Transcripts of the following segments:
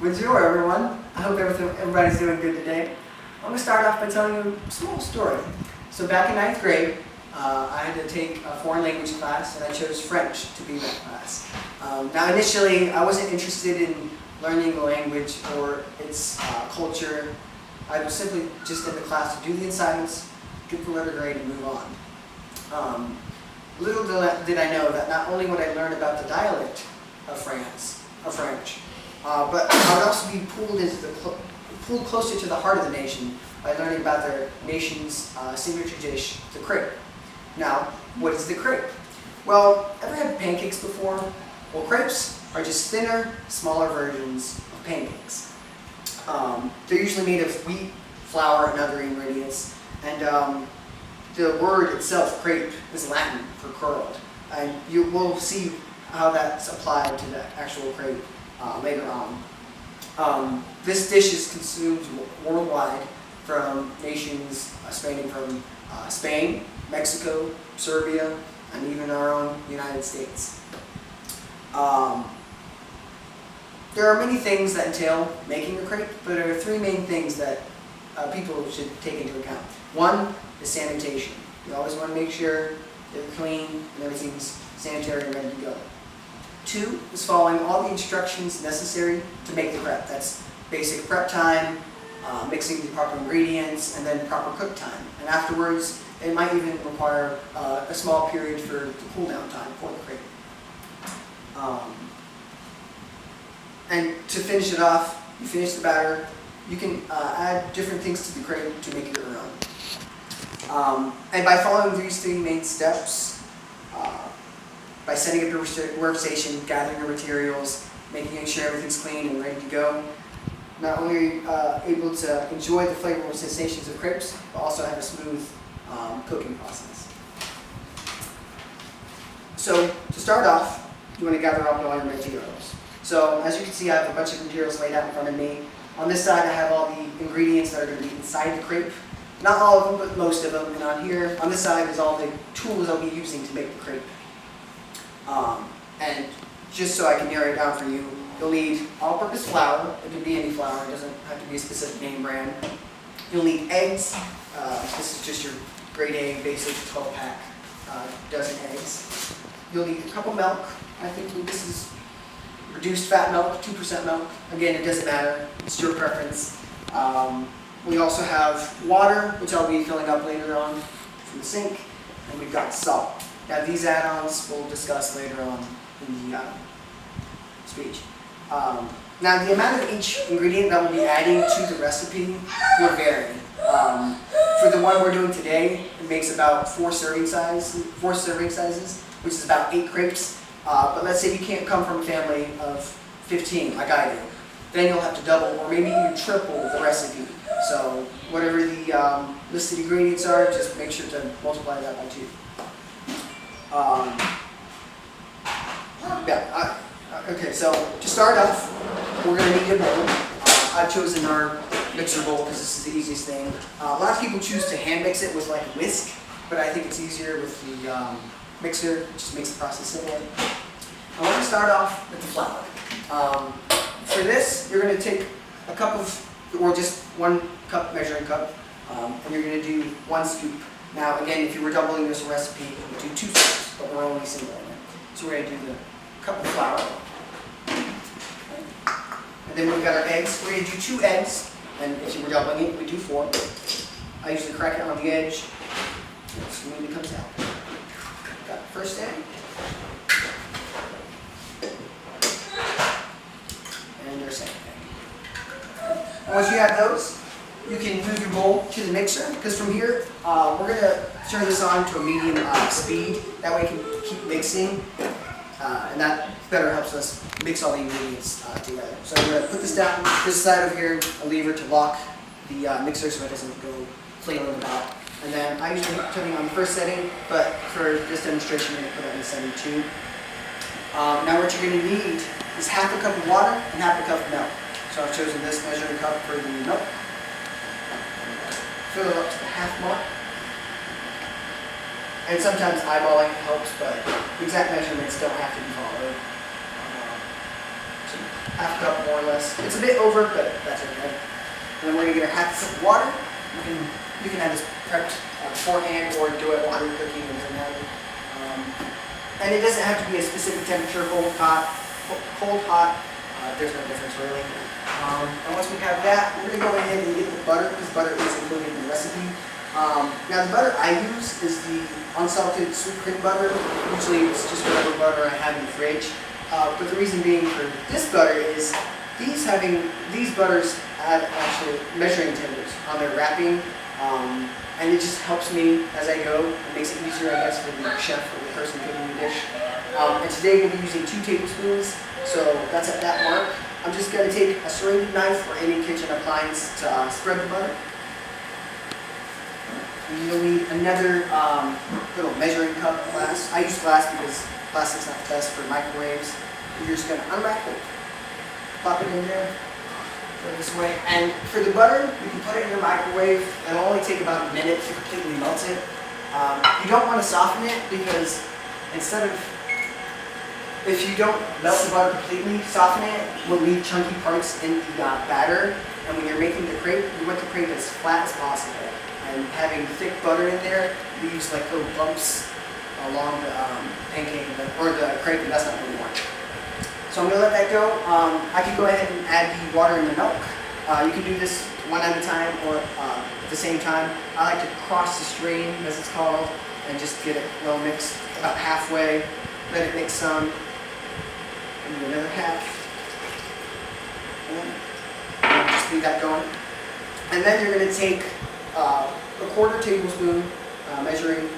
Bonjour everyone. I hope everybody's doing good today. I'm going to start off by telling you a small story. So back in 9th grade, I had to take a foreign language class and I chose French to be that class. Now initially I wasn't interested in learning the language or its culture. I was simply just in the class to do the assignments, get the letter grade and move on. Little did I know that not only would I learn about the dialect of French, but I would also be pulled closer to the heart of the nation by learning about their nation's signature dish, the crepe. Now, what is the crepe? Well, ever had pancakes before? Well, crepes are just thinner, smaller versions of pancakes. They're usually made of wheat, flour, and other ingredients. And the word itself, crepe, is Latin for curled. And you will see how that's applied to the actual crepe later on. This dish is consumed worldwide from nations spanning from Spain, Mexico, Serbia, and even our own United States. There are many things that entail making a crepe, but there are three main things that people should take into account. One is sanitation. You always want to make sure they're clean and everything's sanitary and ready to go. Two is following all the instructions necessary to make the crepe. That's basic prep time, mixing the proper ingredients, and then proper cook time. And afterwards, it might even require a small period for the cool down time for the crepe. And to finish it off, you finish the batter. You can add different things to the crepe to make it your own. And by following these three main steps, by setting up your workstation, gathering your materials, making sure everything's clean and ready to go, not only are you able to enjoy the flavorful sensations of crepes, but also have a smooth cooking process. So to start off, you want to gather up all your materials. So as you can see, I have a bunch of materials laid out in front of me. On this side, I have all the ingredients that are going to be inside the crepe. Not all of them, but most of them. And on here, on this side, is all the tools I'll be using to make the crepe. And just so I can narrow it down for you, you'll need all-purpose flour. It can be any flour. It doesn't have to be a specific name brand. You'll need eggs. This is just your grade A basic 12-pack dozen eggs. You'll need a cup of milk. I think this is reduced fat milk, 2% milk. Again, it doesn't matter. It's your preference. We also have water, which I'll be filling up later on from the sink. And we've got salt. Now these add-ons we'll discuss later on in the speech. Now the amount of each ingredient that we'll be adding to the recipe will vary. For the one we're doing today, it makes about 4 serving sizes, which is about 8 crepes. But let's say you can't come from a family of 15 like I do. Then you'll have to double or maybe even triple the recipe. So whatever the listed ingredients are, just make sure to multiply that by 2. Okay, so to start off, we're going to need a bowl. I've chosen our mixer bowl because this is the easiest thing. A lot of people choose to hand mix it with like a whisk, but I think it's easier with the mixer. It just makes the process simpler. I want to start off with the flour. For this, you're going to take a cup of, or just 1 cup measuring cup, and you're going to do 1 scoop. Now again, if you were doubling this recipe, you would do 2 scoops, but we're only singling it. So we're going to do the cup of flour. And then we've got our eggs. We're going to do 2 eggs, and if you were doubling it, we do 4. I usually crack it on the edge. That's when it comes out. Got the first egg. And our second egg. And once you have those, you can move your bowl to the mixer, because from here, we're going to turn this on to a medium speed. That way we can keep mixing, and that better helps us mix all the ingredients together. So I'm going to put this down, this side over here, a lever to lock the mixer so it doesn't go flailing about. And then I usually turn it on the first setting, but for this demonstration, I'm going to put it on the setting 2. Now what you're going to need is half a cup of water and half a cup of milk. So I've chosen this measuring cup for the milk. Fill it up to the half mark. And sometimes eyeballing helps, but the exact measurements don't have to be followed. So half cup more or less. It's a bit over, but that's okay. And then we're gonna get our half cup of water. You can have this prepped beforehand or do it while you're cooking. It doesn't matter. And it doesn't have to be a specific temperature, cold, hot. There's no difference really. And once we have that, we're gonna go ahead and get the butter because butter is included in the recipe. Now the butter I use is the unsalted sweet cream butter. Usually it's just whatever butter I have in the fridge. But the reason being for this butter is these butters have actually measuring tables on their wrapping, and it just helps me as I go. It makes it easier, I guess, for the chef or the person cooking the dish. And today we'll be using 2 tablespoons, so that's at that mark. I'm just going to take a serrated knife or any kitchen appliance to spread the butter. And you'll need another little measuring cup glass. I use glass because plastic's not the best for microwaves. You're just going to unwrap it, pop it in there, go this way. And for the butter, you can put it in your microwave. It'll only take about a minute to completely melt it. You don't want to soften it because if you don't melt the butter completely, soften it will leave chunky parts in the batter. And when you're making the crepe, you want the crepe as flat as possible. And having thick butter in there leaves like little bumps along the pancake or the crepe, and that's not what we want. So I'm going to let that go. I can go ahead and add the water and the milk. You can do this one at a time or at the same time. I like to cross the strain, as it's called, and just get it well mixed about halfway. Let it mix some. And do another half. And just leave that going. And then you're going to take a 1/4 tablespoon measuring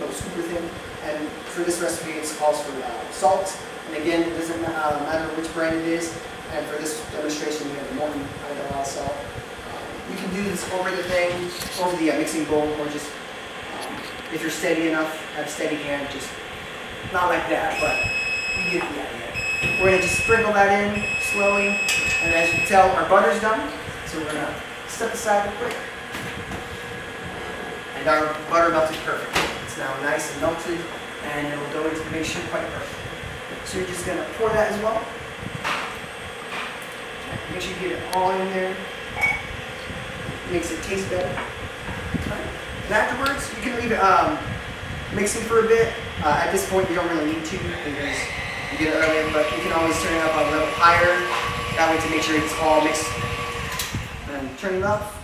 little scooper thing. And for this recipe, it calls for salt. And again, it doesn't matter which brand it is. And for this demonstration, we have the Morton Idaho salt. You can do this over the mixing bowl, or just if you're steady enough, have a steady hand, just not like that, but you get the idea. We're gonna just sprinkle that in slowly, and as you can tell, our butter's done. So we're gonna step aside real quick. And our butter melted perfect. It's now nice and melted, and it'll go into the mixture quite perfect. So you're just gonna pour that as well. Make sure you get it all in there. Makes it taste better. And afterwards, you can leave it mixing for a bit. At this point, you don't really need to because you get it earlier, but you can always turn it up a little higher. That way to make sure it's all mixed. And turn it off.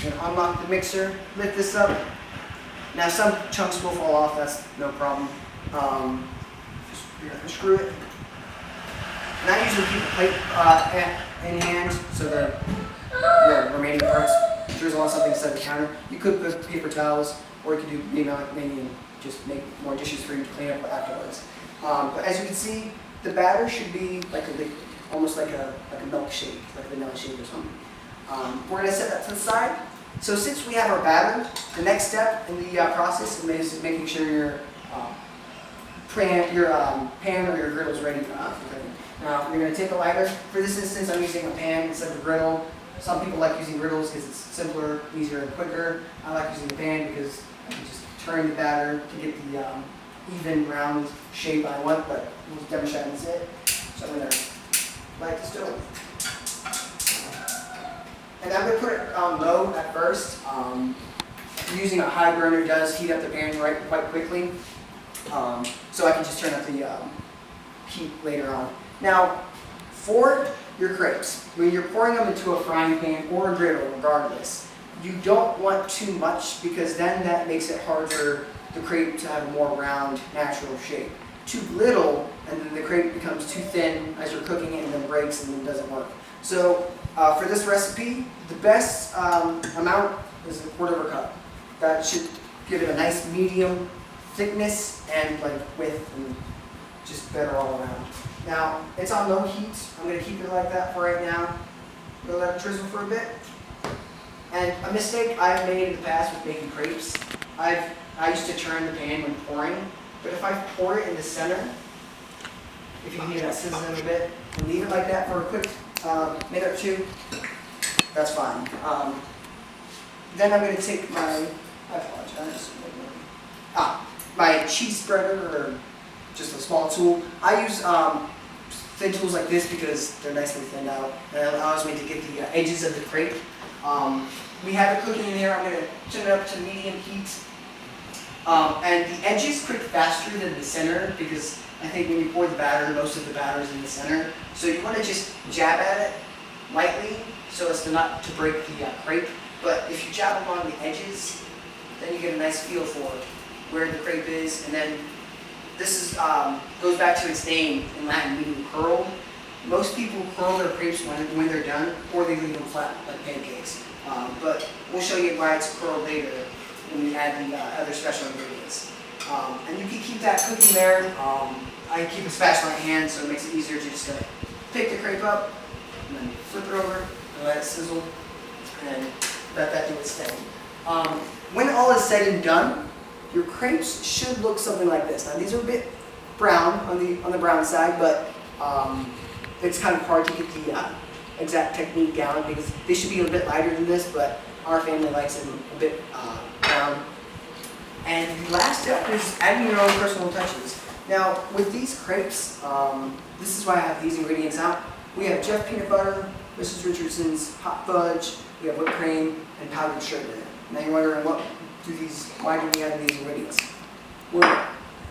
And unlock the mixer. Lift this up. Now some chunks will fall off. That's no problem. Just unscrew it. And I usually keep the plate in hand so the remaining parts drizzle on something instead of the counter. You could put paper towels, or you could do maybe and just make more dishes for you to clean up afterwards. But as you can see, the batter should be like a liquid, almost like a milkshake, like a vanilla shake or something. We're going to set that to the side. So since we have our batter, the next step in the process is making sure your pan or your griddle is ready for cooking. Now you're going to take a lighter. For this instance, I'm using a pan instead of a griddle. Some people like using griddles because it's simpler, easier, and quicker. I like using the pan because I can just turn the batter to get the even round shape I want, but we'll demonstrate this it. So I'm going to light the stove. And I'm going to put it on low at first. Using a high burner does heat up the pan quite quickly. So I can just turn up the heat later on. Now, for your crepes, when you're pouring them into a frying pan or a griddle, regardless, you don't want too much because then that makes it hard for the crepe to have a more round, natural shape. Too little, and then the crepe becomes too thin as you're cooking it and then breaks and then doesn't work. So for this recipe, the best amount is a 1/4 cup. That should give it a nice medium thickness and like width and just better all around. Now, it's on low heat. I'm going to keep it like that for right now. I'm going to let it drizzle for a bit. And a mistake I've made in the past with making crepes, I used to turn the pan when pouring, but if I pour it in the center, if you can hear that sizzling a bit, and leave it like that for a quick minute or two, that's fine. Then I'm going to take my, I apologize, my cheese spreader, or just a small tool. I use thin tools like this because they're nicely thinned out. And it allows me to get the edges of the crepe. We have it cooking in here. I'm going to turn it up to medium heat. And the edges cook faster than the center because I think when you pour the batter, most of the batter is in the center. So you want to just jab at it lightly so as to not to break the crepe. But if you jab along the edges, then you get a nice feel for where the crepe is. And then this is goes back to its name in Latin, meaning curled. Most people curl their crepes when they're done, or they leave them flat like pancakes. But we'll show you why it's curled later when we add the other special ingredients. And you can keep that cooking there. I keep a spatula in hand, so it makes it easier to just pick the crepe up, and then flip it over, and let it sizzle, and let that do its thing. When all is said and done, your crepes should look something like this. Now these are a bit brown on the brown side, but it's kind of hard to get the exact technique down because they should be a bit lighter than this, but our family likes them a bit brown. And the last step is adding your own personal touches. Now with these crepes, this is why I have these ingredients out. We have Jeff peanut butter, Mrs. Richardson's hot fudge, we have whipped cream, and powdered sugar. Now you're wondering why do we add these ingredients? Well,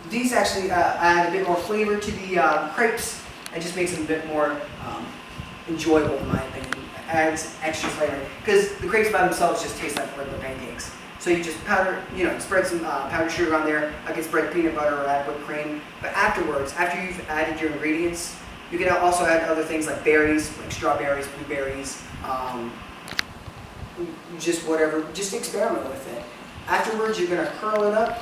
these actually add a bit more flavor to the crepes. It just makes them a bit more enjoyable in my opinion. It adds extra flavor because the crepes by themselves just taste like regular pancakes. So you just spread some powdered sugar on there. I can spread peanut butter or add whipped cream. But afterwards, after you've added your ingredients, you can also add other things like berries, like strawberries, blueberries, just whatever. Just experiment with it. Afterwards, you're going to curl it up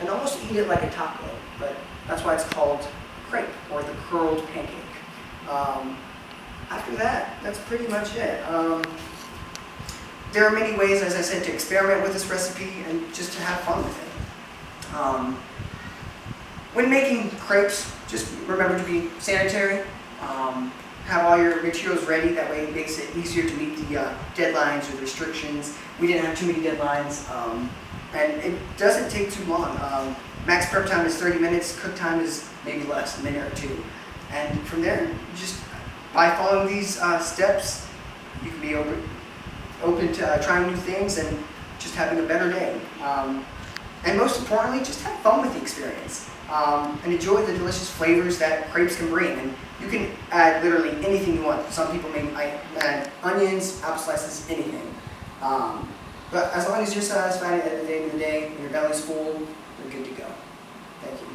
and almost eat it like a taco. But that's why it's called crepe or the curled pancake. After that, that's pretty much it. There are many ways, as I said, to experiment with this recipe and just to have fun with it. When making crepes, just remember to be sanitary. Have all your materials ready, that way it makes it easier to meet the deadlines or restrictions. We didn't have too many deadlines, and it doesn't take too long. Max prep time is 30 minutes, cook time is maybe less, a minute or two. And from there, just by following these steps, you can be open to trying new things and just having a better day. And most importantly, just have fun with the experience and enjoy the delicious flavors that crepes can bring. And you can add literally anything you want. Some people may add onions, apple slices, anything. But as long as you're satisfied at the end of the day and your belly's full, you're good to go. Thank you.